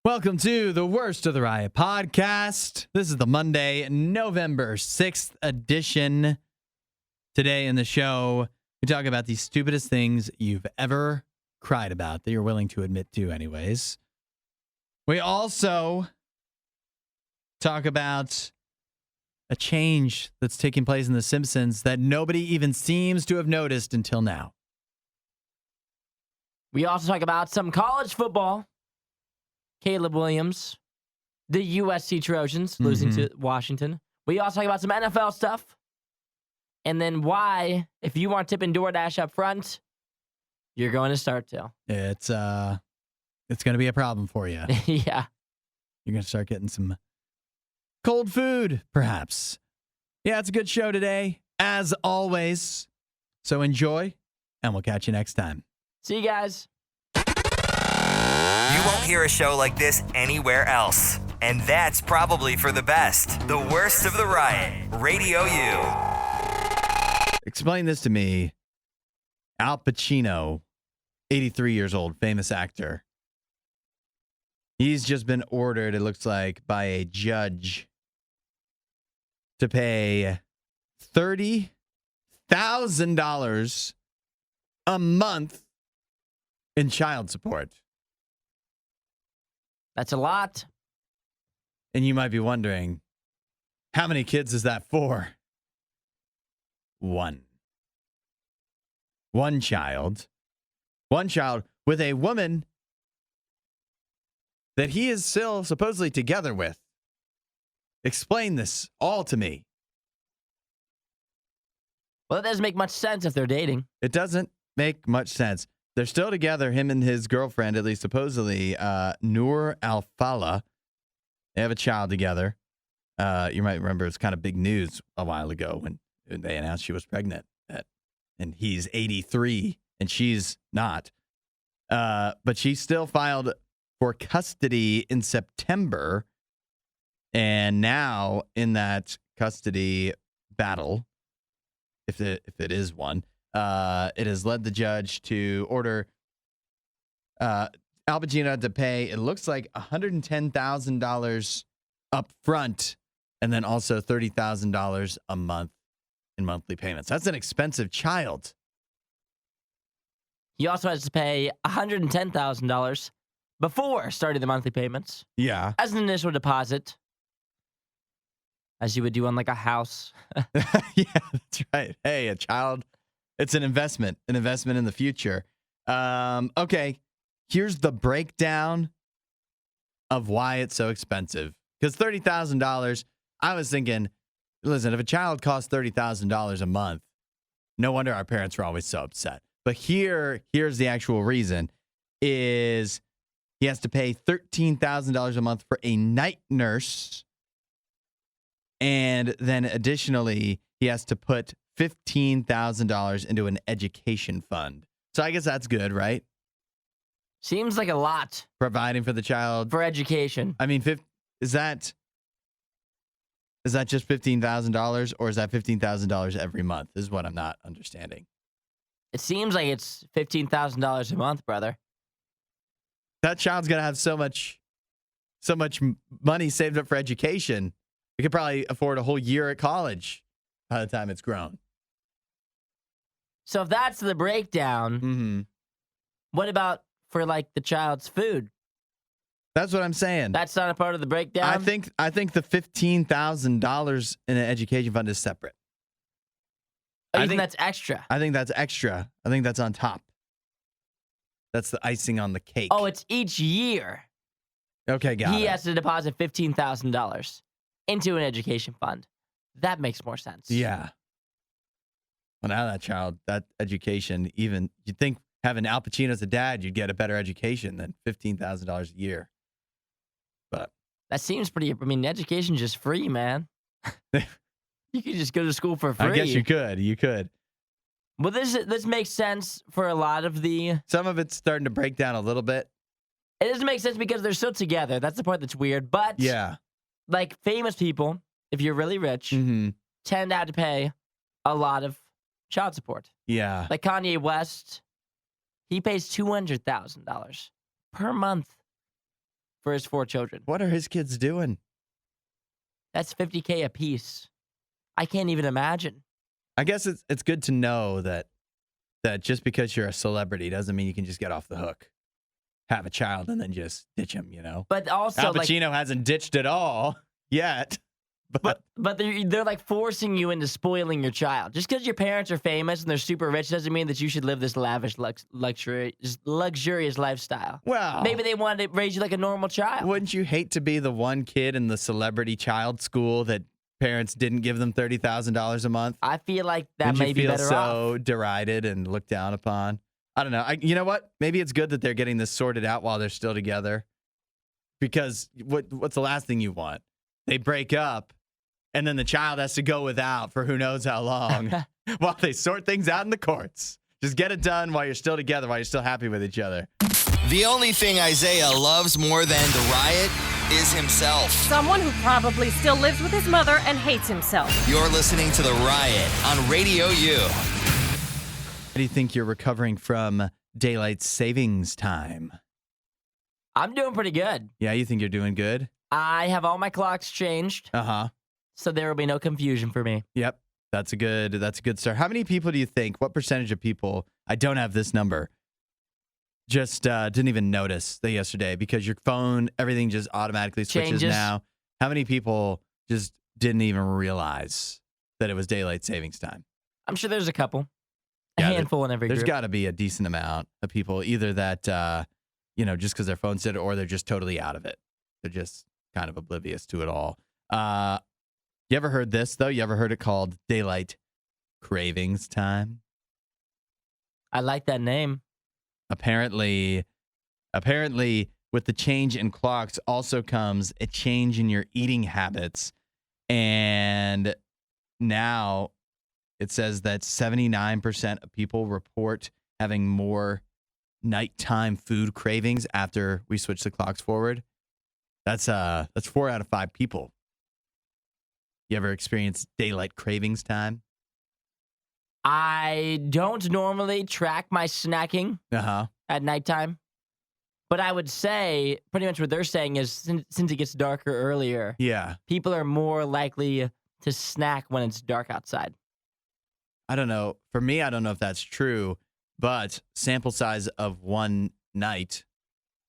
Welcome to the Worst of the RIOT podcast. This is the Monday, November 6th edition. Today in the show, we talk about the stupidest things you've ever cried about, that you're willing to admit to anyways. We also talk about a change that's taking place in The Simpsons that nobody even seems to have noticed until now. We also talk about some college football. Caleb Williams, the USC Trojans losing to Washington. We also talk about some NFL stuff. And then why, if you aren't tipping DoorDash up front, you're going to start to. It's going to be a problem for you. Yeah. You're going to start getting some cold food, perhaps. Yeah, it's a good show today, as always. So enjoy, and we'll catch you next time. See you guys. You won't hear a show like this anywhere else. And that's probably for the best. The Worst of the Riot, RadioU. Explain this to me. Al Pacino, 83 years old, famous actor. He's just been ordered, it looks like, by a judge to pay $30,000 a month in child support. That's a lot. And you might be wondering, how many kids is that for? One. One child. One child with a woman that he is still supposedly together with. Explain this all to me. Well, that doesn't make much sense if they're dating. It doesn't make much sense. They're still together, him and his girlfriend, at least supposedly, Noor Al-Fala. They have a child together. You might remember it's kind of big news a while ago when they announced she was pregnant. And he's 83 and she's not. But she still filed for custody in September. And now in that custody battle, if it is one, it has led the judge to order Al Pacino to pay, it looks like $110,000 up front and then also $30,000 a month in monthly payments. That's an expensive child. He also has to pay $110,000 before starting the monthly payments. Yeah. As an initial deposit. As you would do on like a house. Yeah, that's right. Hey, a child. It's an investment in the future. Okay, here's the breakdown of why it's so expensive. Because $30,000, I was thinking, listen, if a child costs $30,000 a month, no wonder our parents were always so upset. But here's the actual reason, is he has to pay $13,000 a month for a night nurse. And then additionally, he has to put $15,000 into an education fund. So I guess that's good, right? Seems like a lot. Providing for the child. For education. I mean, is that just $15,000 or is that $15,000 every month? This is what I'm not understanding. It seems like it's $15,000 a month, brother. That child's going to have so much money saved up for education. We could probably afford a whole year at college by the time it's grown. So if that's the breakdown, what about for like the child's food? That's what I'm saying. That's not a part of the breakdown? I think the $15,000 in an education fund is separate. Oh, you think that's extra? I think that's extra. I think that's on top. That's the icing on the cake. Oh, it's each year. Okay, got it. He has to deposit $15,000 into an education fund. That makes more sense. Yeah. Well, now that education, even you'd think having Al Pacino as a dad, you'd get a better education than $15,000 a year. But that seems pretty. I mean, education's just free, man. You could just go to school for free. I guess you could. You could. Well, this makes sense for a lot of the. Some of it's starting to break down a little bit. It doesn't make sense because they're still together. That's the part that's weird. But yeah, like famous people, if you're really rich, tend to have to pay a lot of child support. Yeah. Like Kanye West, he pays $200,000 per month for his 4 children. What are his kids doing? That's $50K a piece. I can't even imagine. I guess it's good to know that just because you're a celebrity doesn't mean you can just get off the hook, have a child, and then just ditch him, But also, Al Pacino hasn't ditched it all yet. But they're like forcing you into spoiling your child. Just because your parents are famous and they're super rich doesn't mean that you should live this lavish, luxurious lifestyle. Well, Maybe they wanted to raise you like a normal child. wouldn't you hate to be the one kid in the celebrity child school that parents didn't give them $30,000 a month? I feel like that Wouldn't may you be feel better so off. derided and looked down upon? I don't know. You know what? Maybe it's good that they're getting this sorted out while they're still together. Because what's the last thing you want? They break up, and then the child has to go without for who knows how long while they sort things out in the courts. Just get it done while you're still together, while you're still happy with each other. The only thing Isaiah loves more than the riot is himself. Someone who probably still lives with his mother and hates himself. You're listening to The Riot on RadioU. How do you think you're recovering from daylight savings time? I'm doing pretty good. Yeah, you think you're doing good? I have all my clocks changed, Uh-huh. so there will be no confusion for me. Yep. That's a good start. How many people do you think, what percentage of people, I don't have this number, just didn't even notice that yesterday because your phone, everything just automatically switches Changes. now. How many people just didn't even realize that it was daylight savings time? I'm sure there's a couple. Yeah, A handful in every There's group. got to be a decent amount of people, either that, just because their phone said it, or they're just totally out of it. They're just kind of oblivious to it all. You ever heard this, though? You ever heard it called daylight cravings time? I like that name. Apparently, with the change in clocks also comes a change in your eating habits. And now it says that 79% of people report having more nighttime food cravings after we switch the clocks forward. That's 4 out of 5 people. You ever experience daylight cravings time? I don't normally track my snacking Uh-huh. at nighttime, but I would say pretty much what they're saying is since it gets darker earlier, Yeah. people are more likely to snack when it's dark outside. I don't know. For me, I don't know if that's true, but sample size of one night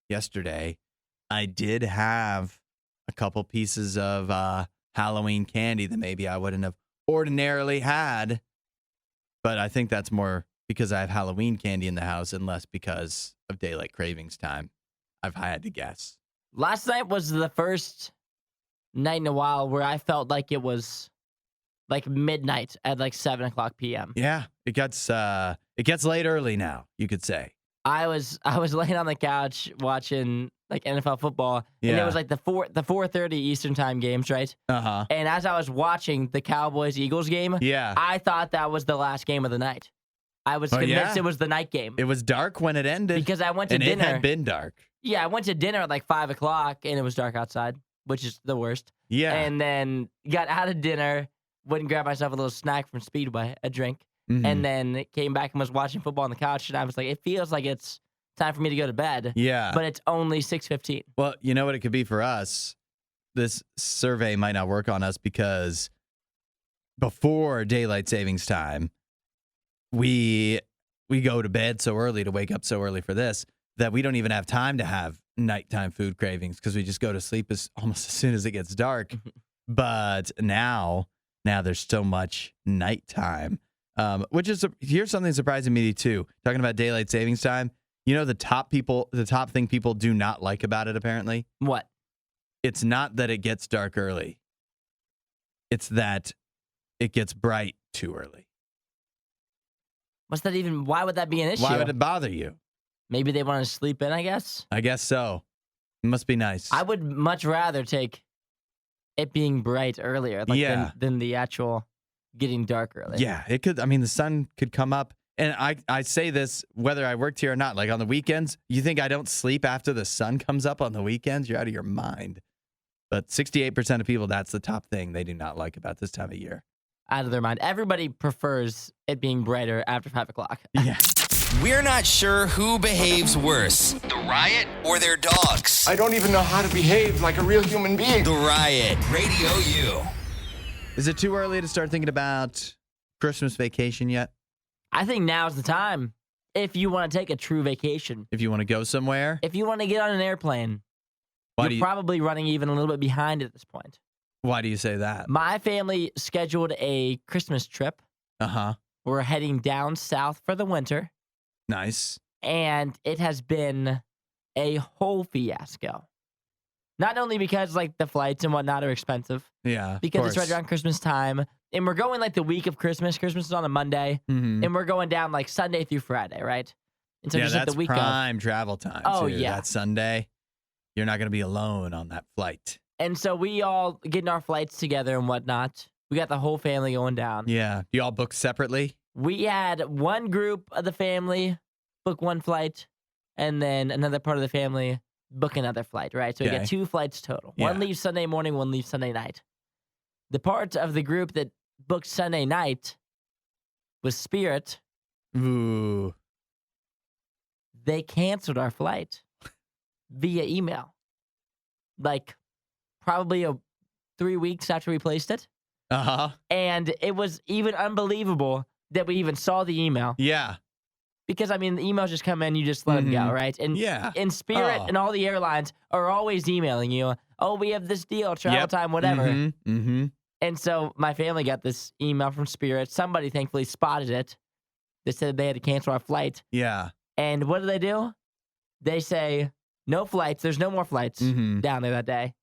yesterday, I did have a couple pieces of Halloween candy that maybe I wouldn't have ordinarily had. But I think that's more because I have Halloween candy in the house and less because of daylight cravings time. I've had to guess. Last night was the first night in a while where I felt like it was like midnight at like 7:00 p.m. Yeah, it gets late early now, you could say. I was laying on the couch watching like NFL football, and it Yeah. was like the 4:30 Eastern time games, right? Uh-huh. And as I was watching the Cowboys-Eagles game, Yeah. I thought that was the last game of the night. I was convinced yeah? it was the night game It was dark when it ended. because I went to and dinner. it had been dark. Yeah, I went to dinner at like 5:00, and it was dark outside, which is the worst. Yeah. And then got out of dinner, went and grabbed myself a little snack from Speedway, a drink, Mhm. and then came back and was watching football on the couch, and I was like, it feels like it's time for me to go to bed. Yeah. But it's only 6:15. Well, you know what it could be for us? This survey might not work on us because before daylight savings time, we go to bed so early to wake up so early for this that we don't even have time to have nighttime food cravings because we just go to sleep almost as soon as it gets dark. But now there's so much nighttime, here's something surprising me too. Talking about daylight savings time, you know the top thing people do not like about it apparently. What? It's not that it gets dark early. It's that it gets bright too early. Why would that be an issue? Why would it bother you? Maybe they want to sleep in, I guess. I guess so. It must be nice. I would much rather take it being bright earlier Yeah. than the actual getting dark early. Yeah, it could. I mean, the sun could come up. And I say this whether I worked here or not. Like on the weekends, you think I don't sleep after the sun comes up on the weekends? You're out of your mind. But 68% of people, that's the top thing they do not like about this time of year. out of their mind. Everybody prefers it being brighter after 5 o'clock. Yeah. We're not sure who behaves worse, the Riot or their dogs. I don't even know how to behave like a real human being. The Riot, Radio U. Is it too early to start thinking about Christmas vacation yet? I think now's the time if you want to take a true vacation. If you want to go somewhere? If you want to get on an airplane, Why you're probably running even a little bit behind at this point. Why do you say that? My family scheduled a Christmas trip. Uh-huh. We're heading down south for the winter, Nice. and it has been a whole fiasco. Not only because like the flights and whatnot are expensive, Yeah. because it's right around Christmas time, and we're going like the week of Christmas. Christmas is on a Monday, Mm-hmm. and we're going down like Sunday through Friday, right? And so Yeah, just that's like the week of. prime travel time. Oh, too. yeah. That Sunday, you're not going to be alone on that flight. And so we all getting our flights together and whatnot. We got the whole family going down. Yeah. Do you all book separately? We had one group of the family book one flight, and then another part of the family book another flight, right? So we Okay. get 2 flights total. Yeah. One leaves Sunday morning, one leaves Sunday night. The part of the group that booked Sunday night was Spirit. Ooh. They canceled our flight via email. Like probably 3 weeks after we placed it. Uh-huh. And it was even unbelievable that we even saw the email. Yeah. Because, I mean, the emails just come in, you just let them go, Mhm. right? And Yeah. in Spirit Oh. and all the airlines are always emailing you, oh, we have this deal, travel Yep. time, whatever. Mm-hmm. Mm-hmm. And so my family got this email from Spirit. Somebody thankfully spotted it. They said they had to cancel our flight. Yeah. And what do? They say, no flights. There's no more flights Mm-hmm. down there that day.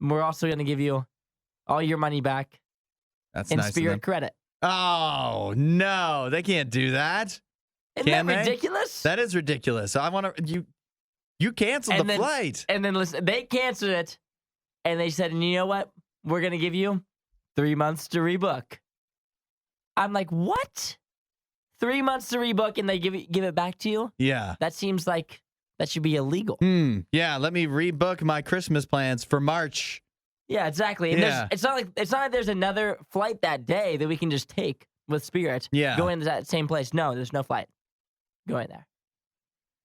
And we're also going to give you all your money back That's in nice of Spirit them. credit. Oh, no. They can't do that. Isn't Can that they? ridiculous? That is ridiculous. I want to you canceled And the then- flight. And then listen, they canceled it, and they said, and you know what? We're going to give you 3 months to rebook. I'm like, what? 3 months to rebook, and they give it back to you? Yeah. That seems like that should be illegal. Yeah, let me rebook my Christmas plans for March. Yeah, exactly. And Yeah. it's not like there's another flight that day that we can just take with Spirit. Yeah. Going to that same place. No, there's no flight going there.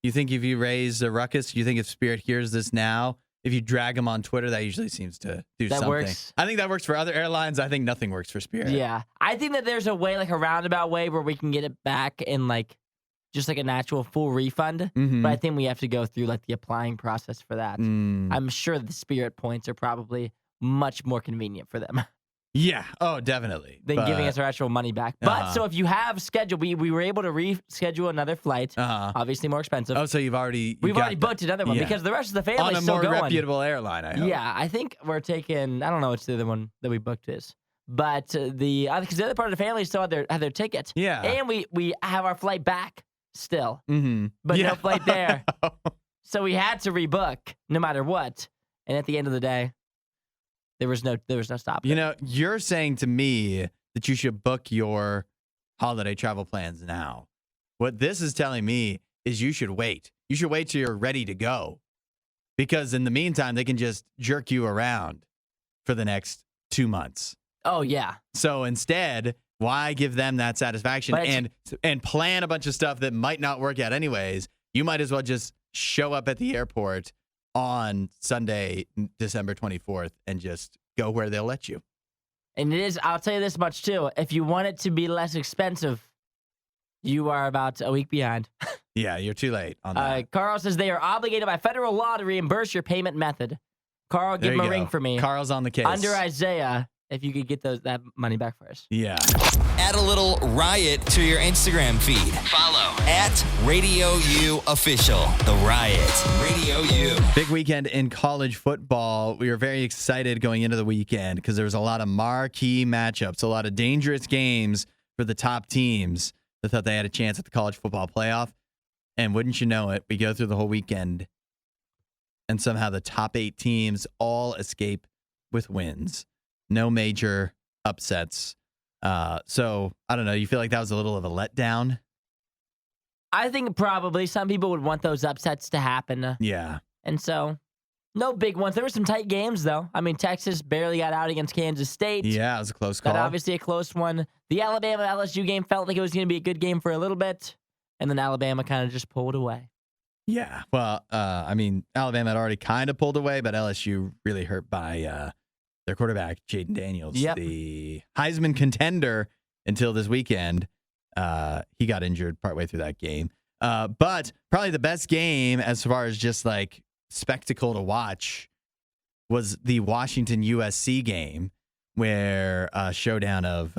You think if you raise a ruckus, you think if Spirit hears this now, if you drag them on Twitter, that usually seems to do That something. works. I think that works for other airlines. I think nothing works for Spirit. Yeah. I think that there's a way, like a roundabout way, where we can get it back in like just like an actual full refund. Mhm. But I think we have to go through like the applying process for that. Mm. I'm sure the Spirit points are probably much more convenient for them Yeah. Oh, definitely. than giving us our actual money back. But so if you have scheduled, we were able to reschedule another flight. Obviously more expensive. Oh, so you've already got booked another one yeah. because the rest of the on family's a still more going. reputable airline. I hope. Yeah, I think we're taking. I don't know which the other one that we booked is, but because the other part of the family still had their ticket. Yeah. and we have our flight back still, Mm-hmm. but yeah. no flight there. So we had to rebook no matter what. And at the end of the day, there was no stopping. You know, you're saying to me that you should book your holiday travel plans now. What this is telling me is you should wait. You should wait till you're ready to go. Because in the meantime, they can just jerk you around for the next 2 months. Oh yeah, So instead, why give them that satisfaction But it's- and plan a bunch of stuff that might not work out anyways? You might as well just show up at the airport on Sunday, December 24th, and just go where they'll let you. and it is. I'll tell you this much too. If you want it to be less expensive, you are about a week behind. Yeah, you're too late on that. Carl says they are obligated by federal law to reimburse your payment method. Carl, give There him you a ring go. for me. Carl's on the case. Under Isaiah, if you could get that money back for us. Yeah. Add a little Riot to your Instagram feed. Follow at RadioU Official. The Riot. Radio U. Big weekend in college football. We were very excited going into the weekend because there was a lot of marquee matchups, a lot of dangerous games for the top teams that thought they had a chance at the college football playoff. And wouldn't you know it, we go through the whole weekend and somehow the top 8 teams all escape with wins. No major upsets. So, I don't know. You feel like that was a little of a letdown? I think probably some people would want those upsets to happen. Yeah. And so No big ones. There were some tight games, though. I mean, Texas barely got out against Kansas State. Yeah, it was a close call. But obviously a close one. The Alabama-LSU game felt like it was going to be a good game for a little bit, and then Alabama kind of just pulled away. Yeah. Well, I mean, Alabama had already kind of pulled away, but LSU really hurt by their quarterback, Jaden Daniels, the Heisman contender until this weekend. He got injured partway through that game. But probably the best game as far as just like spectacle to watch was the Washington USC game, where a showdown of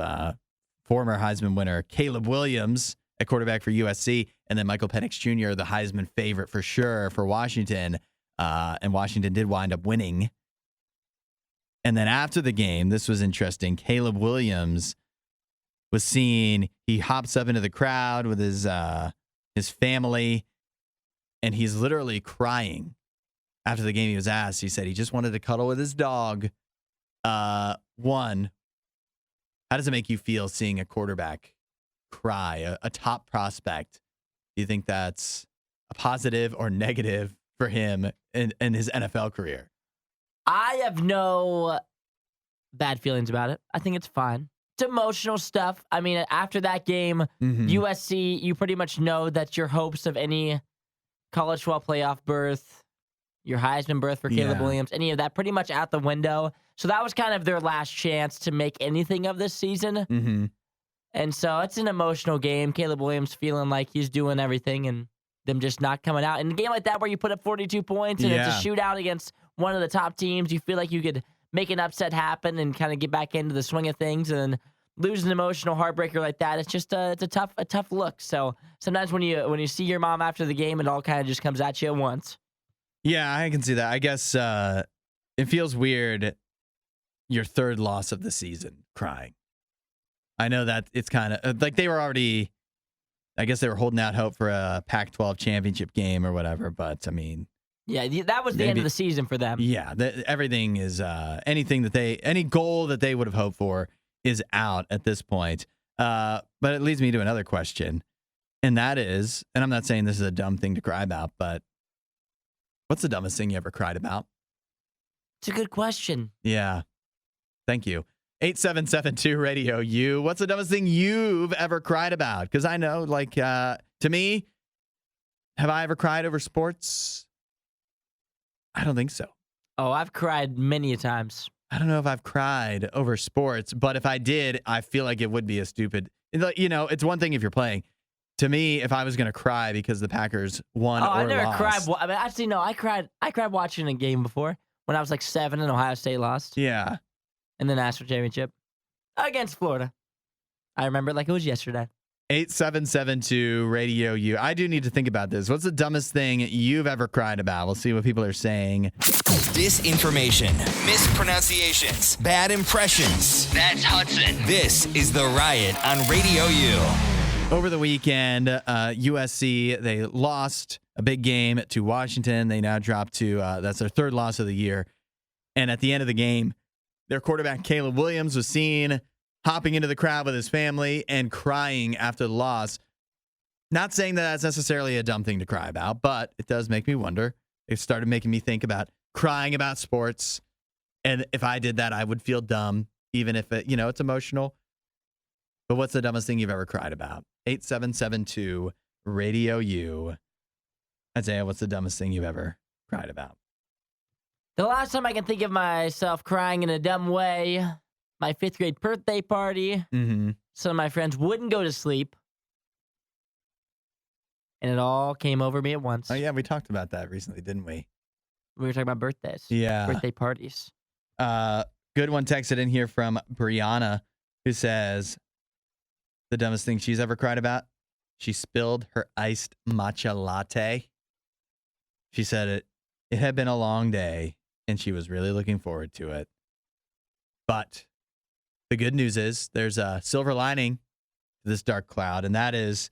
former Heisman winner Caleb Williams at quarterback for USC, and then Michael Penix Jr., the Heisman favorite for sure for Washington. And Washington did wind up winning. And then after the game, this was interesting. Caleb Williams was seen. He hops up into the crowd with his family, and he's literally crying. After the game, he was asked. He said he just wanted to cuddle with his dog. One, how does it make you feel seeing a quarterback cry, a top prospect? Do you think that's a positive or negative for him in his NFL career? I have no bad feelings about it. I think it's fine. It's emotional stuff. I mean, after that game, USC, you pretty much know that your hopes of any college football playoff berth, your Heisman berth for Caleb Williams, any of that, pretty much out the window. So that was kind of their last chance to make anything of this season. And so it's an emotional game. Caleb Williams feeling like he's doing everything and them just not coming out. In a game like that where you put up 42 points and it's a shootout against one of the top teams, you feel like you could make an upset happen and kind of get back into the swing of things, and lose an emotional heartbreaker like that. It's just it's a tough look. So sometimes when you see your mom after the game, it all kind of just comes at you at once. Yeah, I can see that. I guess it feels weird, your third loss of the season, crying. I know that it's kind of like they were already, I guess they were holding out hope for a Pac-12 championship game or whatever, but I mean. Yeah, that was the end of the season for them. Yeah, everything is, any goal that they would have hoped for is out at this point. But it leads me to another question, and that is, and I'm not saying this is a dumb thing to cry about, but what's the dumbest thing you ever cried about? It's a good question. Yeah. Thank you. 8772 Radio U. What's the dumbest thing you've ever cried about? Because I know, like, to me, have I ever cried over sports? I don't think so. Oh, I've cried many a times. I don't know if I've cried over sports, but if I did, I feel like it would be a stupid, it's one thing if you're playing. To me, if I was going to cry because the Packers won or lost. I never cried. I mean, actually, no, I cried watching a game before when I was like 7 and Ohio State lost. Yeah. In the national championship against Florida. I remember it like it was yesterday. 8772 Radio U. I do need to think about this. What's the dumbest thing you've ever cried about? We'll see what people are saying. Disinformation, mispronunciations, bad impressions. That's Hudson. This is The Riot on Radio U. Over the weekend, USC, they lost a big game to Washington. They now dropped to, that's their third loss of the year. And at the end of the game, their quarterback, Caleb Williams, was seen hopping into the crowd with his family and crying after the loss. Not saying that that's necessarily a dumb thing to cry about, but it does make me wonder. It started making me think about crying about sports. And if I did that, I would feel dumb, even if it's emotional. But what's the dumbest thing you've ever cried about? 8772 Radio U. Isaiah, what's the dumbest thing you've ever cried about? The last time I can think of myself crying in a dumb way, my 5th grade birthday party. Some of my friends wouldn't go to sleep. And it all came over me at once. Oh, yeah, we talked about that recently, didn't we? We were talking about birthdays. Yeah. Birthday parties. Good one texted in here from Brianna, who says the dumbest thing she's ever cried about, she spilled her iced matcha latte. She said it had been a long day, and she was really looking forward to it. But the good news is there's a silver lining to this dark cloud, and that is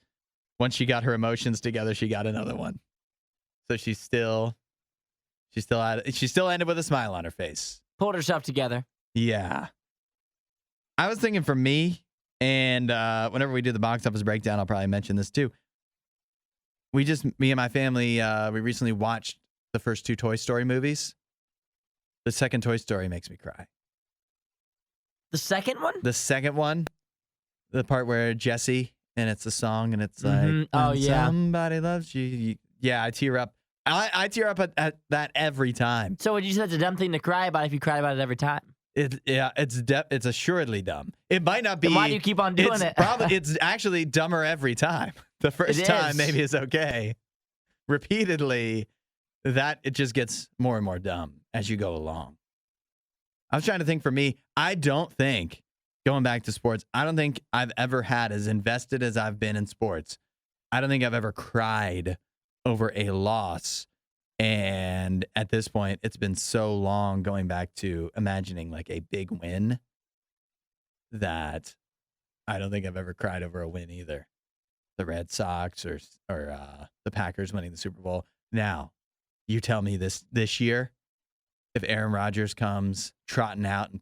once she got her emotions together, she got another one. So she still ended with a smile on her face. Pulled herself together. Yeah. I was thinking for me, and whenever we do the box office breakdown, I'll probably mention this too. Me and my family, we recently watched the first 2 Toy Story movies. The second Toy Story makes me cry. The second one? The second one, the part where Jesse, and it's a song, and it's like, oh, when yeah. somebody loves you. Yeah, I tear up. I tear up at that every time. So would you say that's a dumb thing to cry about if you cried about it every time? It's assuredly dumb. It might not be. Then why do you keep on doing it? It's actually dumber every time. The first time maybe is okay. Repeatedly, it just gets more and more dumb as you go along. I was trying to think for me. I don't think, going back to sports, I don't think I've ever had as invested as I've been in sports. I don't think I've ever cried over a loss. And at this point, it's been so long going back to imagining like a big win that I don't think I've ever cried over a win either. The Red Sox or the Packers winning the Super Bowl. Now, you tell me this year, if Aaron Rodgers comes trotting out and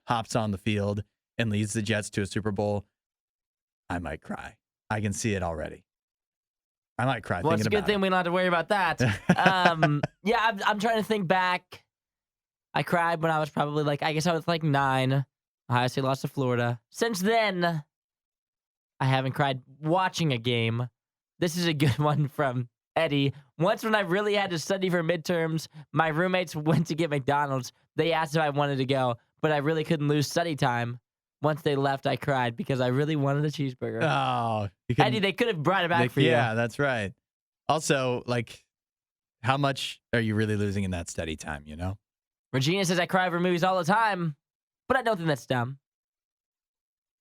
hops on the field and leads the Jets to a Super Bowl, I might cry. I can see it already. I might cry well, thinking about it. it's a good thing we don't have to worry about that. Yeah, I'm trying to think back. I cried when I was probably I guess I was 9. Ohio State lost to Florida. Since then, I haven't cried watching a game. This is a good one from Eddie. Once when I really had to study for midterms, my roommates went to get McDonald's. They asked if I wanted to go, but I really couldn't lose study time. Once they left, I cried because I really wanted a cheeseburger. Oh, Eddie, they could have brought it back for you. Yeah, that's right. Also, how much are you really losing in that study time, you know? Regina says I cry over movies all the time, but I don't think that's dumb.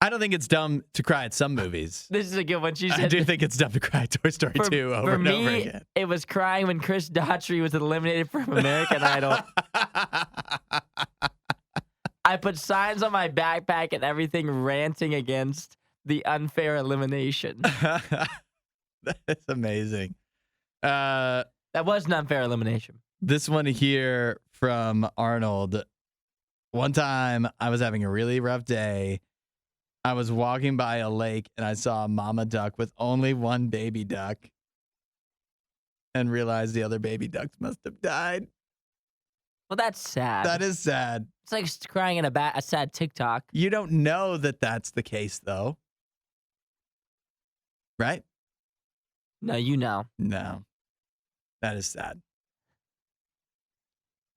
I don't think it's dumb to cry at some movies. This is a good one. She said, I do think it's dumb to cry at Toy Story 2 over and over again. It was crying when Chris Daughtry was eliminated from American Idol. I put signs on my backpack and everything ranting against the unfair elimination. That's amazing. That was an unfair elimination. This one here from Arnold. One time I was having a really rough day. I was walking by a lake and I saw a mama duck with only one baby duck and realized the other baby ducks must have died. Well, that's sad. That is sad. It's like crying in a sad TikTok. You don't know that that's the case, though. Right? No, you know. No. That is sad.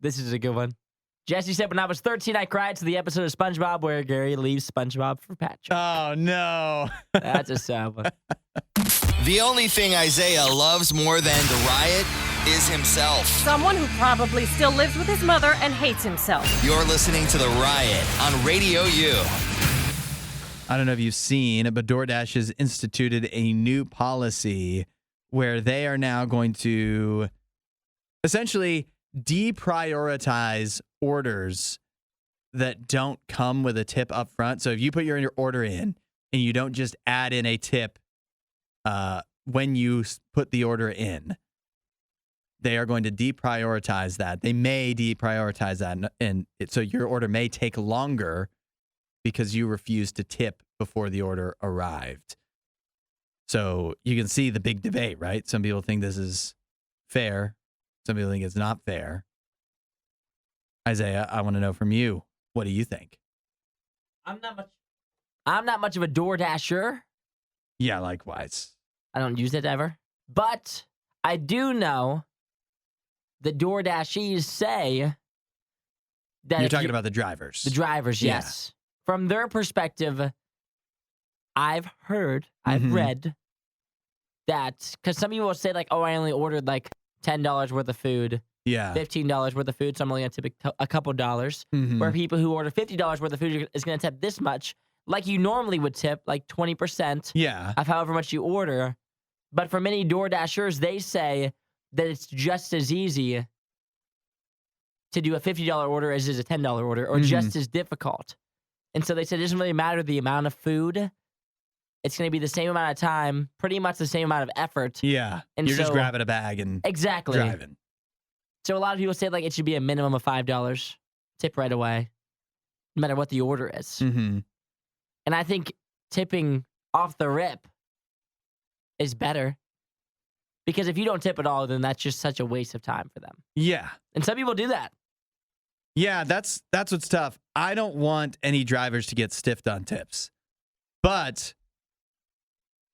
This is a good one. Jesse said, when I was 13, I cried to the episode of SpongeBob where Gary leaves SpongeBob for Patrick. Oh, no. That's a sad one. The only thing Isaiah loves more than the riot is himself. Someone who probably still lives with his mother and hates himself. You're listening to The Riot on Radio U. I don't know if you've seen, but DoorDash has instituted a new policy where they are now going to essentially deprioritize orders that don't come with a tip up front. So if you put your order in and you don't just add in a tip when you put the order in, they are going to deprioritize that. They may deprioritize that, and so your order may take longer because you refused to tip before the order arrived. So you can see the big debate, right? Some people think this is fair. Some people think it's not fair. Isaiah, I want to know from you. What do you think? I'm not much of a DoorDasher. Yeah, likewise. I don't use it ever. But I do know the DoorDashies say that You're talking about the drivers. The drivers, Yeah. yes. From their perspective, I've heard, I've read that, because some people will say oh, I only ordered $10 worth of food, Yeah. $15 worth of food, so I'm only going to tip a couple dollars. Where people who order $50 worth of food is going to tip this much, like you normally would tip, 20% Yeah. of however much you order. But for many DoorDashers, they say that it's just as easy to do a $50 order as is a $10 order, or just as difficult. And so they said it doesn't really matter the amount of food. It's going to be the same amount of time, pretty much the same amount of effort. Yeah. And You're just so- grabbing a bag and Exactly. driving. So a lot of people say it should be a minimum of $5 tip right away, no matter what the order is. Mm-hmm. And I think tipping off the rip is better, because if you don't tip at all, then that's just such a waste of time for them. Yeah. And some people do that. Yeah, that's what's tough. I don't want any drivers to get stiffed on tips. But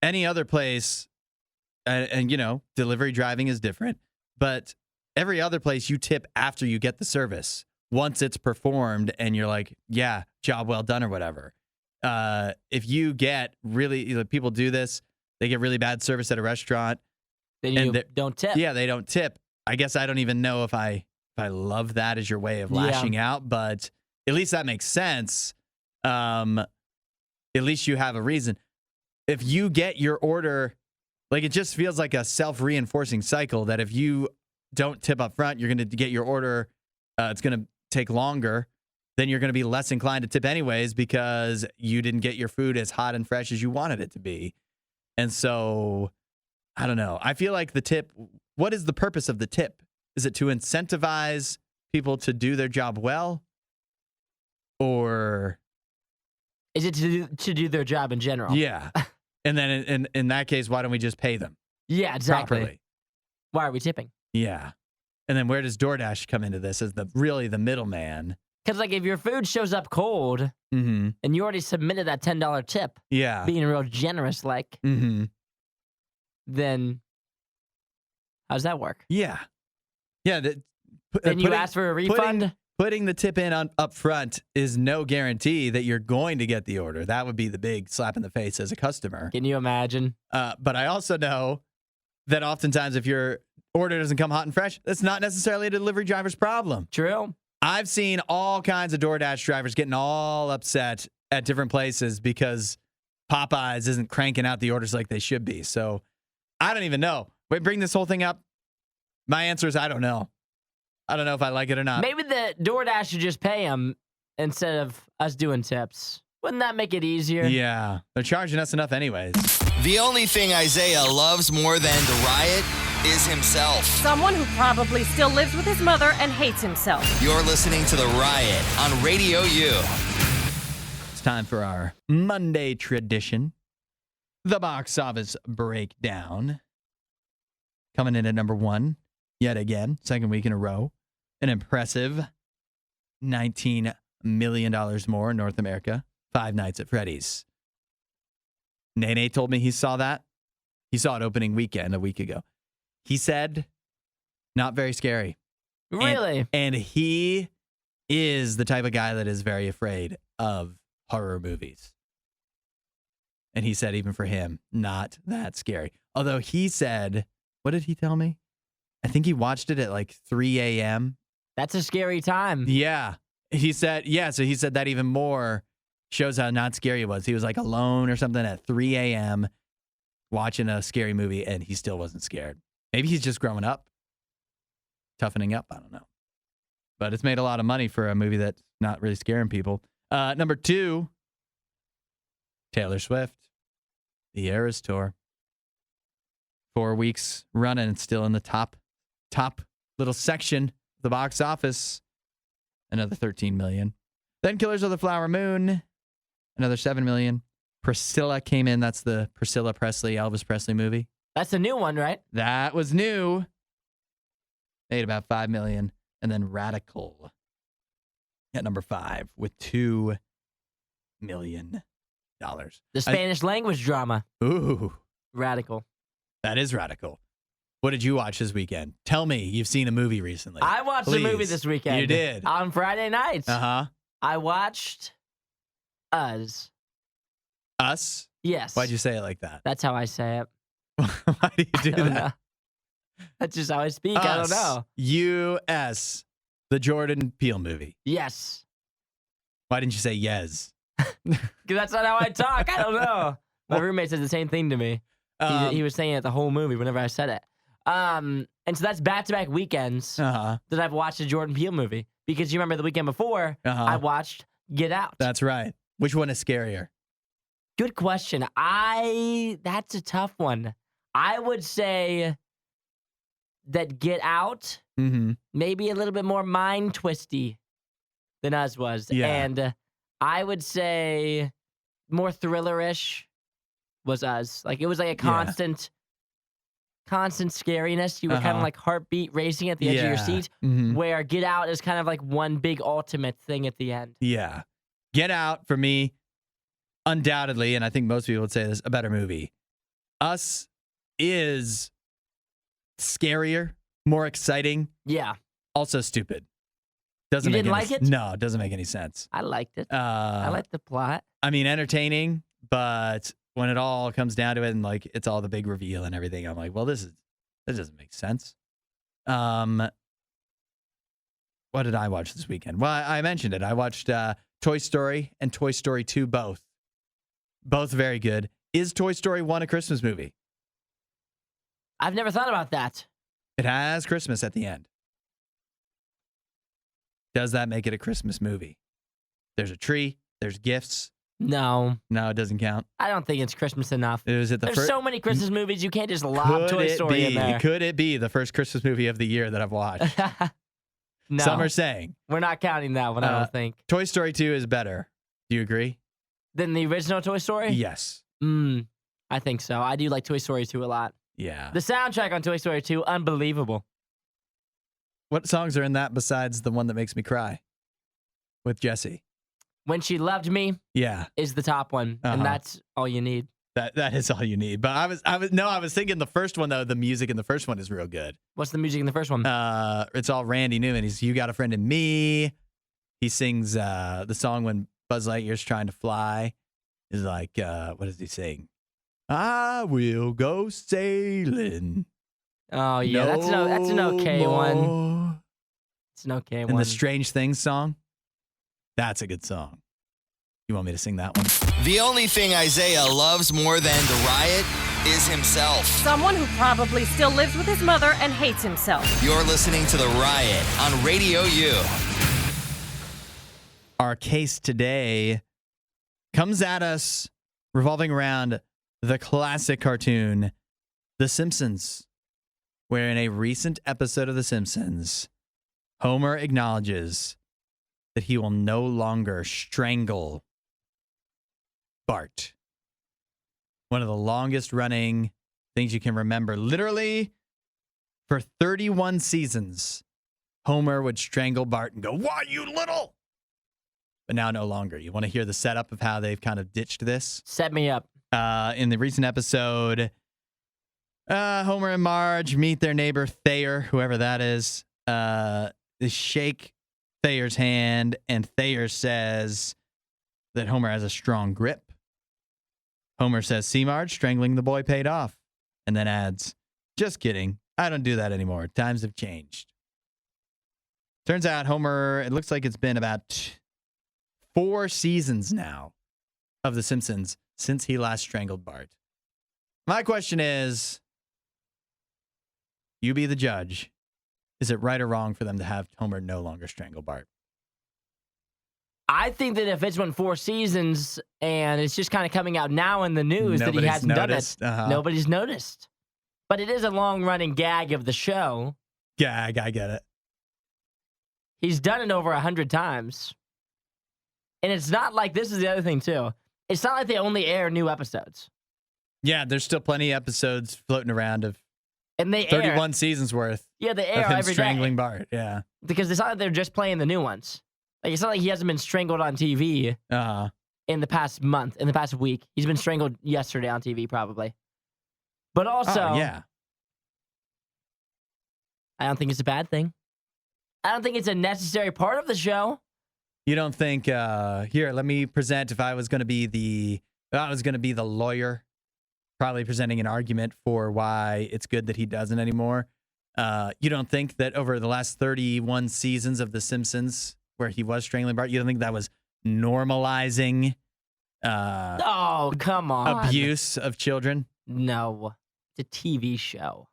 any other place, and delivery driving is different, but every other place you tip after you get the service. Once it's performed and you're like, yeah, job well done or whatever. If you get really, people do this, they get really bad service at a restaurant. Then you don't tip. Yeah, they don't tip. I guess I don't even know if I love that as your way of lashing out, but at least that makes sense. At least you have a reason. If you get your order, like it just feels like a self-reinforcing cycle that if you don't tip up front, you're going to get your order. It's going to take longer. Then you're going to be less inclined to tip anyways because you didn't get your food as hot and fresh as you wanted it to be. And so, I don't know. I feel like the tip, what is the purpose of the tip? Is it to incentivize people to do their job well? Or is it to do their job in general? Yeah. And then in that case, why don't we just pay them? Yeah, exactly. Properly? Why are we tipping? Yeah. And then where does DoorDash come into this as the middleman? Because like if your food shows up cold and you already submitted that $10 tip, being real generous, like, then how does that work? Yeah. Yeah. Then you ask for a refund? Putting the tip in up front is no guarantee that you're going to get the order. That would be the big slap in the face as a customer. Can you imagine? But I also know that oftentimes if your order doesn't come hot and fresh, that's not necessarily a delivery driver's problem. True. I've seen all kinds of DoorDash drivers getting all upset at different places because Popeyes isn't cranking out the orders like they should be. So I don't even know. Wait, bring this whole thing up. My answer is I don't know. I don't know if I like it or not. Maybe the DoorDash should just pay them instead of us doing tips. Wouldn't that make it easier? Yeah. They're charging us enough anyways. The only thing Isaiah loves more than the riot is himself. Someone who probably still lives with his mother and hates himself. You're listening to The Riot on Radio U. It's time for our Monday tradition, the box office breakdown. Coming in at number 1, yet again, second week in a row. An impressive $19 million more in North America. Five Nights at Freddy's. Nene told me he saw that. He saw it opening weekend a week ago. He said, not very scary. Really? And he is the type of guy that is very afraid of horror movies. And he said, even for him, not that scary. Although he said, what did he tell me? I think he watched it at like 3 a.m. That's a scary time. Yeah. He said, so he said that even more shows how not scary it was. He was like alone or something at 3 a.m. watching a scary movie and he still wasn't scared. Maybe he's just growing up, toughening up. I don't know. But it's made a lot of money for a movie that's not really scaring people. Number 2, Taylor Swift, the Eras Tour. 4 weeks running and still in the top little section of the box office. Another 13 million. Then Killers of the Flower Moon, another 7 million. Priscilla came in. That's the Priscilla Presley, Elvis Presley movie. That's the new one, right? That was new. Made about 5 million. And then Radical at number 5 with $2 million. The Spanish language drama. Ooh. Radical. That is radical. What did you watch this weekend? Tell me you've seen a movie recently. I watched a movie this weekend. You did? On Friday nights. Uh-huh. I watched Us. Us? Yes. Why'd you say it like that? That's how I say it. Why do you do that? Know. That's just how I speak. Us. I don't know. U.S. The Jordan Peele movie. Yes. Why didn't you say yes? Because that's not how I talk. I don't know. My roommate said the same thing to me. He was saying it the whole movie whenever I said it. And so that's back-to-back weekends that I've watched a Jordan Peele movie. Because you remember the weekend before, I watched Get Out. That's right. Which one is scarier? Good question. That's a tough one. I would say that Get Out maybe a little bit more mind-twisty than Us was. Yeah. And I would say more thriller-ish was Us. Like, it was like a constant constant scariness. You were kind of like heartbeat racing at the edge of your seat, where Get Out is kind of like one big ultimate thing at the end. Yeah. Get Out, for me, undoubtedly, and I think most people would say this, a better movie. Us is scarier, more exciting. Yeah. Also stupid. Doesn't You make didn't any, like it? No, it doesn't make any sense. I liked it. I liked the plot. I mean, entertaining, but when it all comes down to it and like it's all the big reveal and everything, I'm like, well, this doesn't make sense. What did I watch this weekend? Well, I mentioned it. I watched Toy Story and Toy Story 2 both. Both very good. Is Toy Story 1 a Christmas movie? I've never thought about that. It has Christmas at the end. Does that make it a Christmas movie? There's a tree. There's gifts. No. No, it doesn't count. I don't think it's Christmas enough. There's so many Christmas movies, you can't just lob Toy Story in there. Could it be the first Christmas movie of the year that I've watched? No. Some are saying. We're not counting that one, I don't think. Toy Story 2 is better. Do you agree? Than the original Toy Story? Yes. I think so. I do like Toy Story 2 a lot. Yeah. The soundtrack on Toy Story 2, unbelievable. What songs are in that besides the one that makes me cry with Jesse? When She Loved Me is the top one, and that's all you need. That is all you need. But I was thinking the first one though. The music in the first one is real good. What's the music in the first one? It's all Randy Newman. He's "You Got a Friend in Me." He sings the song when Buzz Lightyear's trying to fly. Is like what does he sing? I will go sailing. Oh yeah, that's an okay one. It's an okay one. And the Strange Things song. That's a good song. You want me to sing that one? The only thing Isaiah loves more than the riot is himself. Someone who probably still lives with his mother and hates himself. You're listening to The Riot on Radio U. Our case today comes at us revolving around the classic cartoon, The Simpsons, where in a recent episode of The Simpsons, Homer acknowledges that he will no longer strangle Bart. One of the longest running things you can remember. Literally, for 31 seasons, Homer would strangle Bart and go, "Why, you little?" But now no longer. You want to hear the setup of how they've kind of ditched this? Set me up. In the recent episode, Homer and Marge meet their neighbor Thayer, whoever that is. They shake Thayer's hand, and Thayer says that Homer has a strong grip. Homer says, "See, Marge, strangling the boy paid off." And then adds, "Just kidding. I don't do that anymore. Times have changed." Turns out Homer, it looks like it's been about 4 seasons now of The Simpsons since he last strangled Bart. My question is, you be the judge. Is it right or wrong for them to have Homer no longer strangle Bart? I think that if it's been 4 seasons and it's just kind of coming out now in the news that he hasn't noticed. done it, nobody's noticed. But it is a long-running gag of the show. Gag, I get it. He's done it over 100 times. And it's not like, this is the other thing, too. It's not like they only air new episodes. Yeah, there's still plenty of episodes floating around of And they 31 seasons worth Yeah, they air of him every strangling day. Bart. Yeah. Because it's not like they're just playing the new ones. Like, it's not like he hasn't been strangled on TV in the past month, in the past week. He's been strangled yesterday on TV, probably. But also, yeah. I don't think it's a bad thing. I don't think it's a necessary part of the show. You don't think, here, let me present, if I was going to be the lawyer, probably presenting an argument for why it's good that he doesn't anymore. You don't think that over the last 31 seasons of The Simpsons, where he was strangling Bart, you don't think that was normalizing Oh, come on. abuse of children? No. It's a TV show.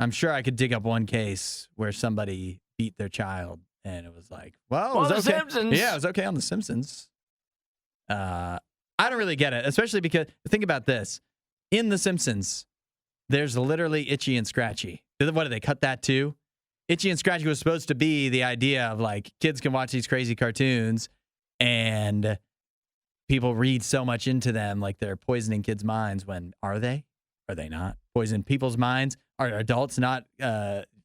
I'm sure I could dig up one case where somebody beat their child and it was like, well, it was The okay. Simpsons. Yeah, it was okay on The Simpsons. I don't really get it, especially because, think about this. In The Simpsons, there's literally Itchy and Scratchy. What did they cut that too? Itchy and Scratchy was supposed to be the idea of like, kids can watch these crazy cartoons and people read so much into them, like they're poisoning kids' minds when, are they? Are they not poison people's minds. Are adults not,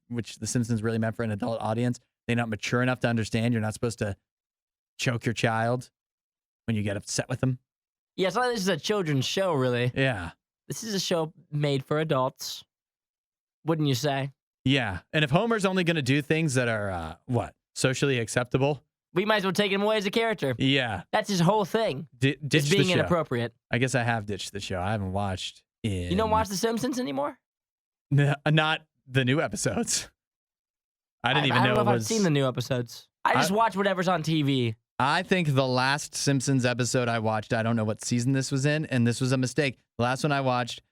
which The Simpsons really meant for an adult audience, they're not mature enough to understand you're not supposed to choke your child when you get upset with them? Yeah, it's not like this is a children's show, really. Yeah. This is a show made for adults. Wouldn't you say? Yeah. And if Homer's only going to do things that are, socially acceptable? We might as well take him away as a character. Yeah. That's his whole thing. Ditch It's being the show. inappropriate. I guess I have ditched the show. I haven't watched in... You don't watch The Simpsons anymore? Not the new episodes. I didn't even I don't know if it I've was... seen the new episodes. I just watch whatever's on TV. I think the last Simpsons episode I watched, I don't know what season this was in, and this was a mistake. The last one I watched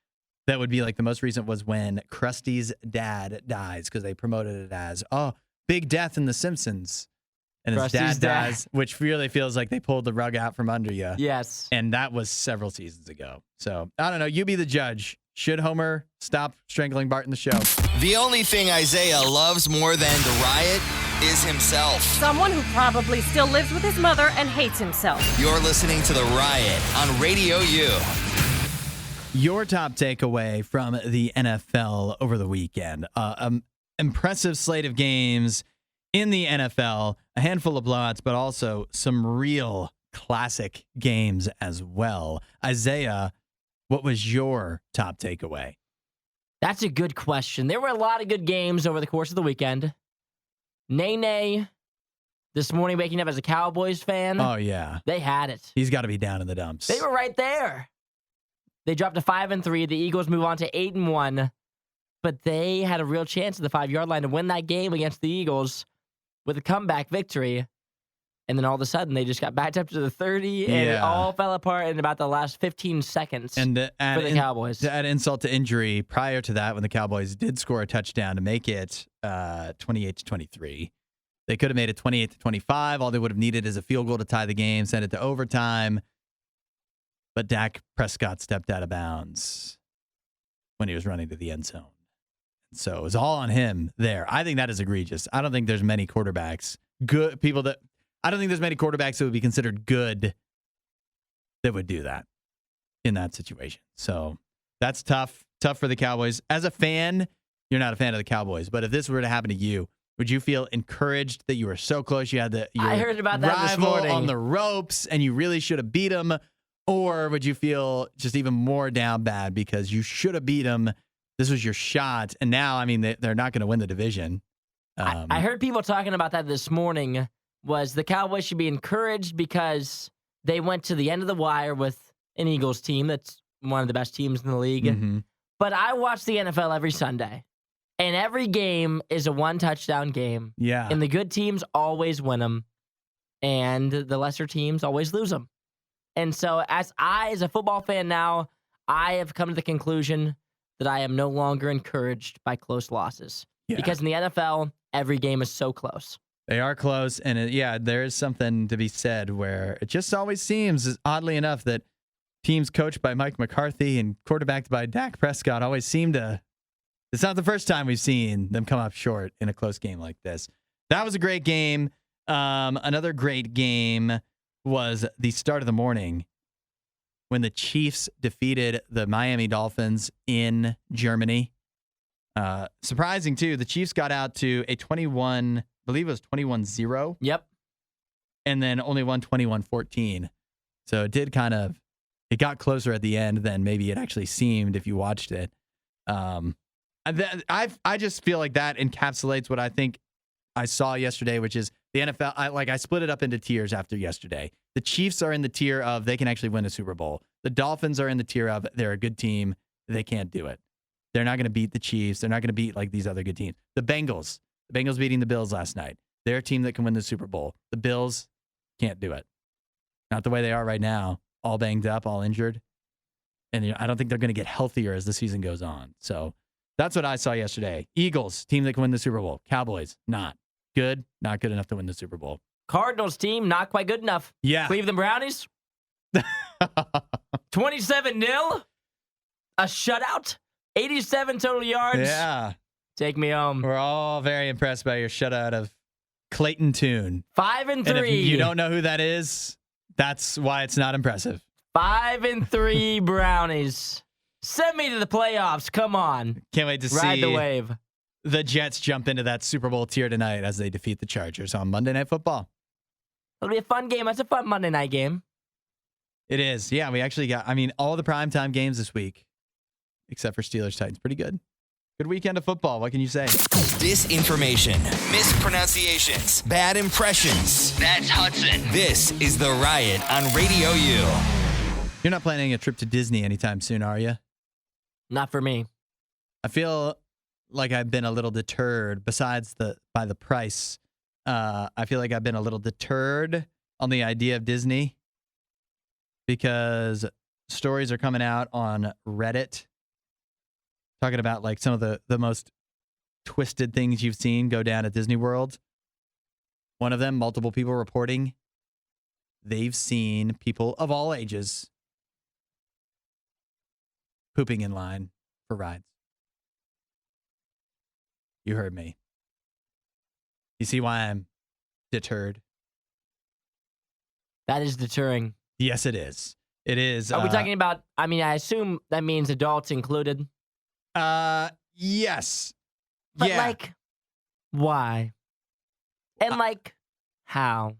that would be like the most recent was when Krusty's dad dies, because they promoted it as, big death in The Simpsons. And his Krusty's dad dies, which really feels like they pulled the rug out from under you. Yes. And that was several seasons ago. So, I don't know. You be the judge. Should Homer stop strangling Bart in the show? The only thing Isaiah loves more than the riot is himself. Someone who probably still lives with his mother and hates himself. You're listening to The Riot on Radio U. Your top takeaway from the NFL over the weekend. Impressive slate of games in the NFL, a handful of blowouts, but also some real classic games as well. Isaiah, what was your top takeaway? That's a good question. There were a lot of good games over the course of the weekend. Nene, this morning waking up as a Cowboys fan. Oh, yeah. They had it. He's got to be down in the dumps. They were right there. They dropped to 5-3. The Eagles move on to 8-1. But they had a real chance at the 5-yard line to win that game against the Eagles with a comeback victory. And then all of a sudden, they just got backed up to the 30, and it all fell apart in about the last 15 seconds for the Cowboys. To add insult to injury, prior to that, when the Cowboys did score a touchdown to make it 28-23, they could have made it 28-25. All they would have needed is a field goal to tie the game, send it to overtime. But Dak Prescott stepped out of bounds when he was running to the end zone. So it was all on him there. I think that is egregious. I don't think there's many quarterbacks, I don't think there's many quarterbacks that would be considered good that would do that in that situation. So that's tough for the Cowboys. As a fan, you're not a fan of the Cowboys, but if this were to happen to you, would you feel encouraged that you were so close? You had I heard about that this rival morning. on the ropes and you really should have beat him? Or would you feel just even more down bad because you should have beat him? This was your shot. And now, I mean, they're not going to win the division. I heard people talking about that this morning. Was the Cowboys should be encouraged because they went to the end of the wire with an Eagles team that's one of the best teams in the league. Mm-hmm. But I watch the NFL every Sunday, and every game is a one-touchdown game. Yeah. And the good teams always win them, and the lesser teams always lose them. And so as a football fan now, I have come to the conclusion that I am no longer encouraged by close losses. Yeah. Because in the NFL, every game is so close. They are close, and there is something to be said where it just always seems, oddly enough, that teams coached by Mike McCarthy and quarterbacked by Dak Prescott always seem to. It's not the first time we've seen them come up short in a close game like this. That was a great game. Another great game was the start of the morning when the Chiefs defeated the Miami Dolphins in Germany. Surprising, too. The Chiefs got out to a 21, I believe it was 21-0. Yep. And then only won 21-14. So it got closer at the end than maybe it actually seemed if you watched it. I just feel like that encapsulates what I think I saw yesterday, which is the NFL. I split it up into tiers after yesterday. The Chiefs are in the tier of they can actually win a Super Bowl. The Dolphins are in the tier of they're a good team. They can't do it. They're not going to beat the Chiefs. They're not going to beat like these other good teams. The Bengals beating the Bills last night. They're a team that can win the Super Bowl. The Bills can't do it. Not the way they are right now. All banged up, all injured. And I don't think they're going to get healthier as the season goes on. So that's what I saw yesterday. Eagles, team that can win the Super Bowl. Cowboys, not good enough to win the Super Bowl. Cardinals team, not quite good enough. Yeah. Cleveland Brownies, 27-0. A shutout. 87 total yards. Yeah. Take me home. We're all very impressed by your shutout of Clayton Tune. 5-3. And if you don't know who that is, that's why it's not impressive. 5-3 Brownies. Send me to the playoffs. Come on. Can't wait to Ride see the wave. the Jets jump into that Super Bowl tier tonight as they defeat the Chargers on Monday Night Football. It'll be a fun game. That's a fun Monday night game. It is. Yeah, we actually got, all the primetime games this week, except for Steelers-Titans. Pretty good. Good weekend of football. What can you say? Disinformation, mispronunciations, bad impressions. That's Hudson. This is The Riot on Radio U. You're not planning a trip to Disney anytime soon, are you? Not for me. I feel like I've been a little deterred, besides by the price. I feel like I've been a little deterred on the idea of Disney because stories are coming out on Reddit talking about like some of the most twisted things you've seen go down at Disney World. One of them, multiple people reporting they've seen people of all ages pooping in line for rides. You heard me. You see why I'm deterred? That is deterring. Yes, it is. It is. Are we talking about, I assume that means adults included. Yes. But yeah. Why? And how?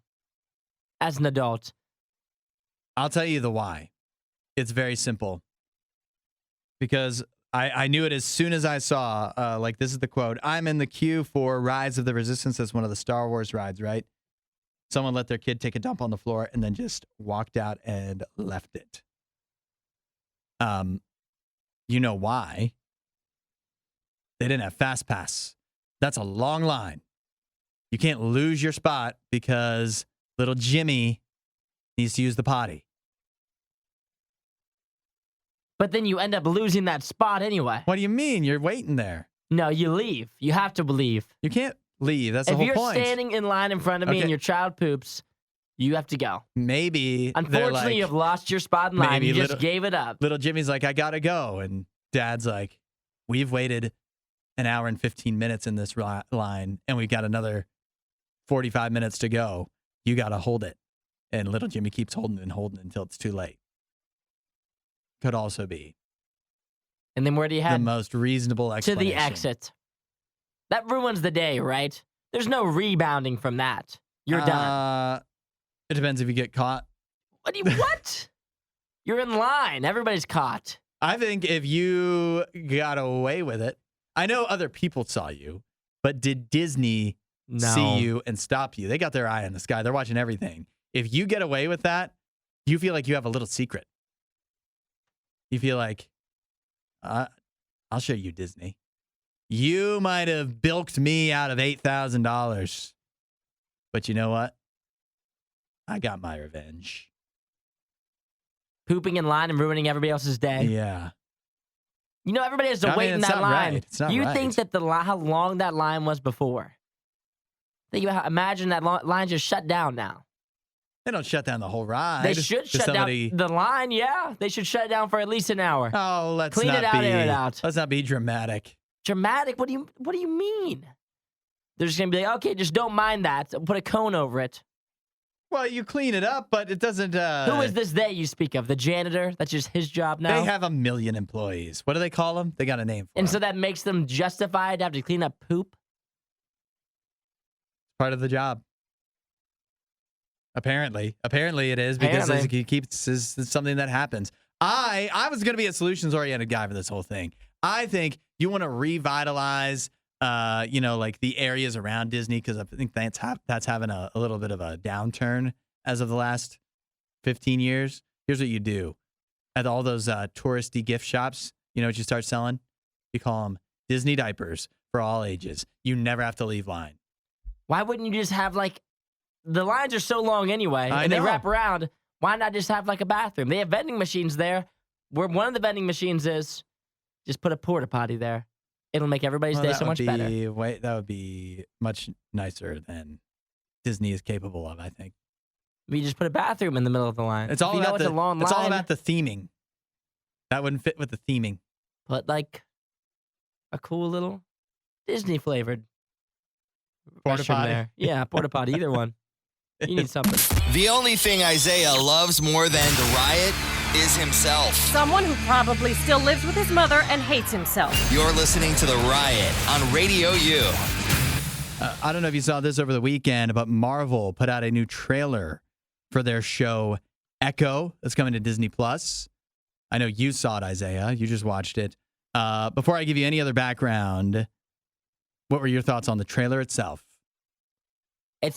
As an adult. I'll tell you the why. It's very simple. Because I knew it as soon as I saw, this is the quote, "I'm in the queue for Rise of the Resistance." That's one of the Star Wars rides, right? Someone let their kid take a dump on the floor and then just walked out and left it. You know why? They didn't have Fast Pass. That's a long line. You can't lose your spot because little Jimmy needs to use the potty. But then you end up losing that spot anyway. What do you mean? You're waiting there. No, you leave. You have to leave. You can't leave. That's the whole point. If you're standing in line in front of me and your child poops, you have to go. Maybe. Unfortunately, you've lost your spot in line. You just gave it up. Little Jimmy's like, "I gotta go." And Dad's like, "We've waited an hour and 15 minutes in this line, and we've got another 45 minutes to go. You gotta hold it." And little Jimmy keeps holding it until it's too late. Could also be. And then where do you head? The most reasonable explanation. To the exit. That ruins the day, right? There's no rebounding from that. You're done. It depends if you get caught. What? You're in line. Everybody's caught. I think if you got away with it, I know other people saw you, but did Disney see you and stop you? They got their eye on the sky. They're watching everything. If you get away with that, you feel like you have a little secret. You feel like, I'll show you, Disney. You might have bilked me out of $8,000, but you know what? I got my revenge. Pooping in line and ruining everybody else's day. Yeah. You know, everybody has to wait in that line. Right. It's not you right. think that how long that line was before? Imagine that line just shut down now. They don't shut down the whole ride. They should shut down the line, yeah. They should shut it down for at least an hour. Oh, Clean it out, air it out. Let's not be dramatic. Dramatic? What do you mean? They're just going to be like, okay, just don't mind that. Put a cone over it. Well, you clean it up, but it doesn't... Who is this they you speak of? The janitor? That's just his job now? They have 1 million employees. What do they call them? They got a name for them. And so that makes them justified to have to clean up poop? Part of the job. Apparently it is because it's something that happens. I was going to be a solutions-oriented guy for this whole thing. I think you want to revitalize, the areas around Disney because I think that's having a little bit of a downturn as of the last 15 years. Here's what you do. At all those touristy gift shops, you know what you start selling? You call them Disney diapers for all ages. You never have to leave line. Why wouldn't you just have the lines are so long anyway, and they wrap around. Why not just have a bathroom? They have vending machines there. Where one of the vending machines is, just put a porta potty there. It'll make everybody's day so much better. That would be much nicer than Disney is capable of, I think. We just put a bathroom in the middle of the line. It's all about it's a long line. It's all about the theming. That wouldn't fit with the theming. Put a cool little Disney flavored porta potty there. Yeah, porta potty, either one. You need something. The only thing Isaiah loves more than the riot is himself. Someone who probably still lives with his mother and hates himself. You're listening to The Riot on Radio U. I don't know if you saw this over the weekend, but Marvel put out a new trailer for their show Echo that's coming to Disney Plus. I know you saw it, Isaiah. You just watched it. Before I give you any other background, what were your thoughts on the trailer itself? It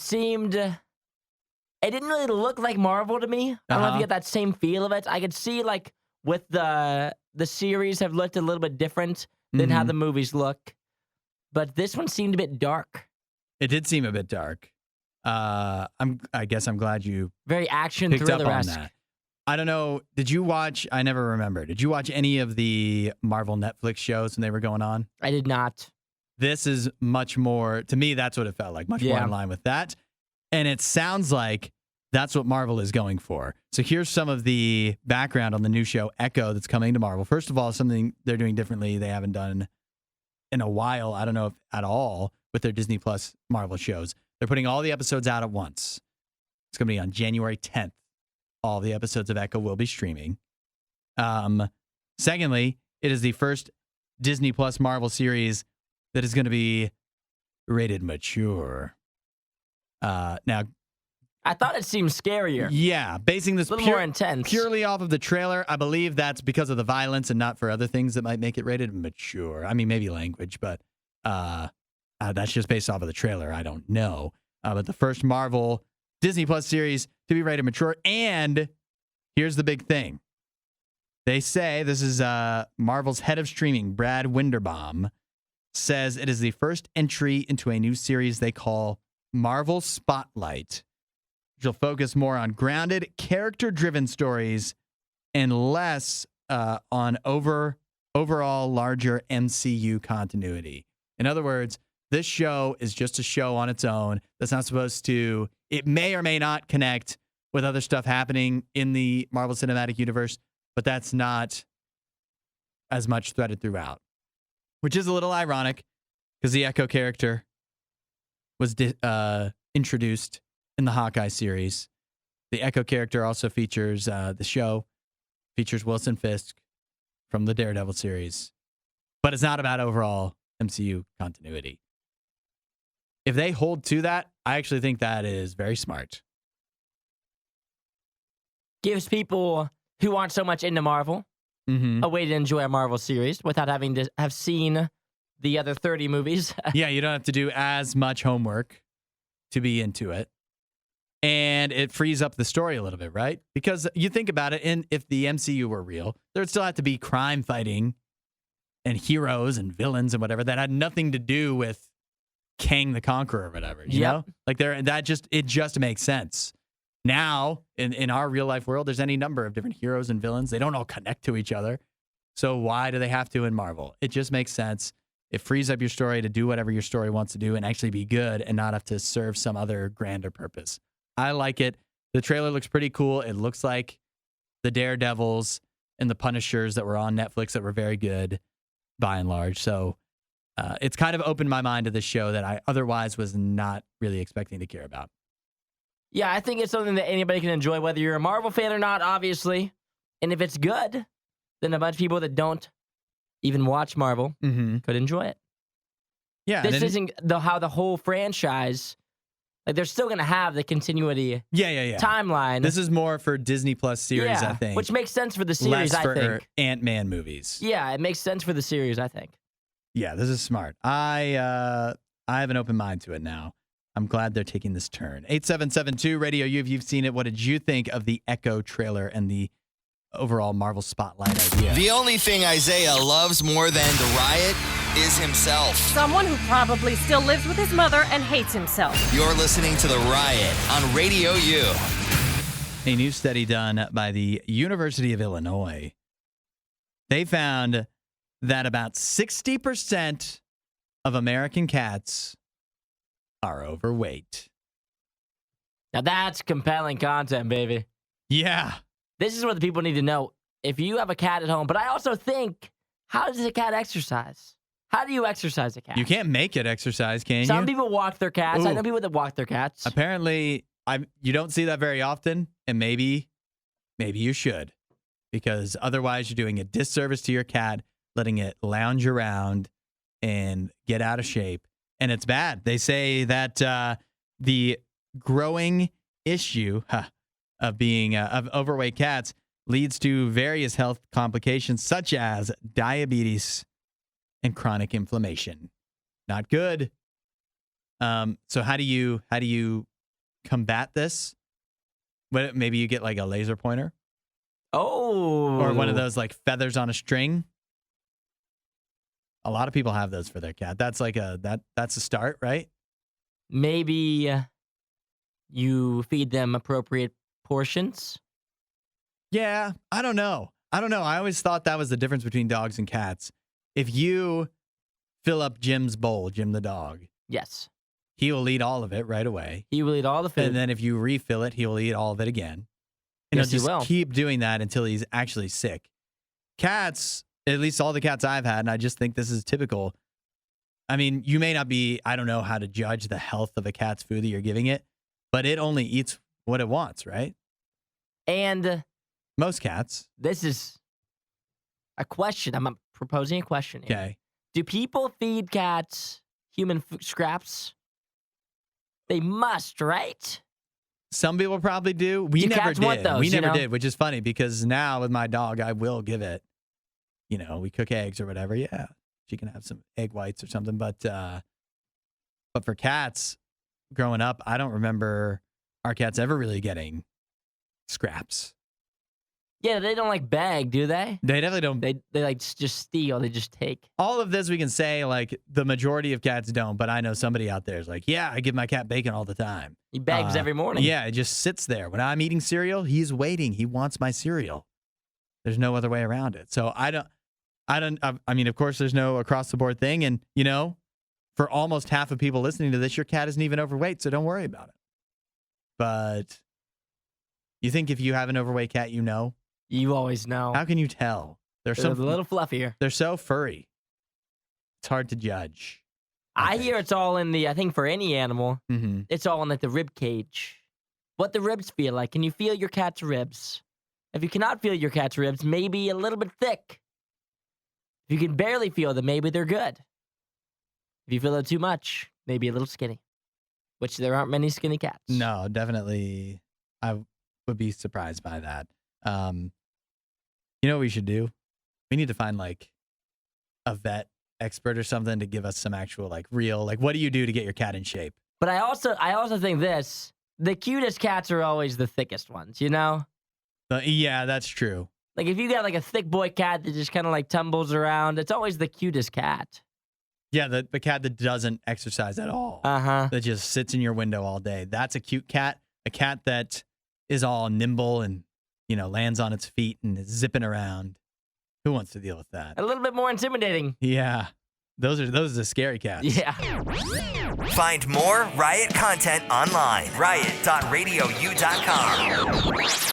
didn't really look like Marvel to me. I don't know if you get that same feel of it. I could see like with the series have looked a little bit different than how the movies look. But this one seemed a bit dark. It did seem a bit dark. I guess I'm glad you Very action picked up on thriller-esque. that. I don't know. Did you watch? I never remember. Did you watch any of the Marvel Netflix shows when they were going on? I did not. This is much more, to me, that's what it felt like, much more in line with that. And it sounds like that's what Marvel is going for. So here's some of the background on the new show, Echo, that's coming to Marvel. First of all, something they're doing differently they haven't done in a while, I don't know if at all, with their Disney Plus Marvel shows. They're putting all the episodes out at once. It's going to be on January 10th. All the episodes of Echo will be streaming. Secondly, it is the first Disney Plus Marvel series that is going to be rated mature. Now, I thought it seemed scarier. yeah, basing this A little more intense. purely off of the trailer, I believe that's because of the violence and not for other things that might make it rated mature. I mean, maybe language, but that's just based off of the trailer. I don't know. But the first Marvel Disney Plus series to be rated mature. And here's the big thing. They say, this is Marvel's head of streaming, Brad Winderbaum, says it is the first entry into a new series they call Marvel Spotlight, which will focus more on grounded, character-driven stories and less on overall larger MCU continuity. In other words, this show is just a show on its own that's not supposed to, it may or may not connect with other stuff happening in the Marvel Cinematic Universe, but that's not as much threaded throughout, which is a little ironic because the Echo character was introduced in the Hawkeye series. The Echo character also features, the show features Wilson Fisk from the Daredevil series, but it's not about overall MCU continuity. If they hold to that, I actually think that is very smart. Gives people who aren't so much into Marvel a way to enjoy a Marvel series without having to have seen the other 30 movies. Yeah, you don't have to do as much homework to be into it. And it frees up the story a little bit, right? Because you think about it, and if the MCU were real, there'd still have to be crime fighting and heroes and villains and whatever that had nothing to do with Kang the Conqueror or whatever. You know? Like it just makes sense. Now, in our real life world, there's any number of different heroes and villains. They don't all connect to each other. So why do they have to in Marvel? It just makes sense. It frees up your story to do whatever your story wants to do and actually be good and not have to serve some other grander purpose. I like it. The trailer looks pretty cool. It looks like the Daredevils and the Punishers that were on Netflix that were very good by and large. So it's kind of opened my mind to this show that I otherwise was not really expecting to care about. Yeah, I think it's something that anybody can enjoy, whether you're a Marvel fan or not, obviously. And if it's good, then a bunch of people that don't even watch Marvel could enjoy it. Yeah. This isn't how the whole franchise, like they're still going to have the continuity timeline. This is more for Disney Plus series, I think. Which makes sense for the series, less I for think. Ant-Man movies. Yeah, it makes sense for the series, I think. Yeah, this is smart. I have an open mind to it now. I'm glad they're taking this turn. 8772 Radio U, if you've seen it, what did you think of the Echo trailer and the overall Marvel Spotlight idea? The only thing Isaiah loves more than the riot is himself. Someone who probably still lives with his mother and hates himself. You're listening to The Riot on Radio U. A new study done by the University of Illinois, they found that about 60% of American cats are overweight. Now that's compelling content, baby. Yeah. This is what the people need to know. If you have a cat at home, but I also think, how does a cat exercise? How do you exercise a cat? You can't make it exercise, can you? Some people walk their cats. Ooh. I know people that walk their cats. Apparently, you don't see that very often, and maybe you should, because otherwise you're doing a disservice to your cat, letting it lounge around and get out of shape. And it's bad. They say that the growing issue of being of overweight cats leads to various health complications such as diabetes and chronic inflammation. Not good. So how do you combat this? Maybe you get like a laser pointer. Oh. Or one of those like feathers on a string. A lot of people have those for their cat. That's like that's a start, right? Maybe you feed them appropriate portions. Yeah, I don't know. I always thought that was the difference between dogs and cats. If you fill up Jim's bowl, Jim the dog, Yes. he will eat all of it right away. He will eat all the food. And then if you refill it, he will eat all of it again. And Yes, he he'll will. just keep doing that until he's actually sick. Cats, at least all the cats I've had, and I just think this is typical. I mean, you may not be, I don't know how to judge the health of a cat's food that you're giving it, but it only eats what it wants, right? And Most cats. this is a question. I'm proposing a question here. Okay. Do people feed cats human scraps? They must, right? Some people probably do. We Do never cats want did. those, We you never know? did, which is funny because now with my dog, I will give it, we cook eggs or whatever. Yeah. She can have some egg whites or something. But for cats growing up, I don't remember our cats ever really getting scraps. Yeah, they don't like beg, do they? They definitely don't. They like just steal. They just take. All of this we can say, like, the majority of cats don't, but I know somebody out there is like, yeah, I give my cat bacon all the time. He begs every morning. Yeah, it just sits there. When I'm eating cereal, he's waiting. He wants my cereal. There's no other way around it. So I mean, of course, there's no across the board thing. And, for almost half of people listening to this, your cat isn't even overweight, so don't worry about it. But you think if you have an overweight cat, You always know. how can you tell? They're a little fluffier. They're so furry. It's hard to judge. I hear it's all in I think for any animal, Mm-hmm. it's all in like the rib cage. What the ribs feel like. Can you feel your cat's ribs? If you cannot feel your cat's ribs, maybe a little bit thick. If you can barely feel them, maybe they're good. If you feel it too much, maybe a little skinny. Which there aren't many skinny cats. No, definitely. I would be surprised by that. You know what we should do? We need to find like a vet expert or something to give us some actual real what do you do to get your cat in shape? But I also think the cutest cats are always the thickest ones, Yeah, that's true. Like if you got a thick boy cat that just kind of tumbles around, it's always the cutest cat. Yeah, the cat that doesn't exercise at all. Uh-huh. That just sits in your window all day. That's a cute cat. A cat that is all nimble and, lands on its feet and is zipping around. Who wants to deal with that? A little bit more intimidating. Yeah. Those are the scary cats. Yeah. Find more Riot content online. Riot.radiou.com.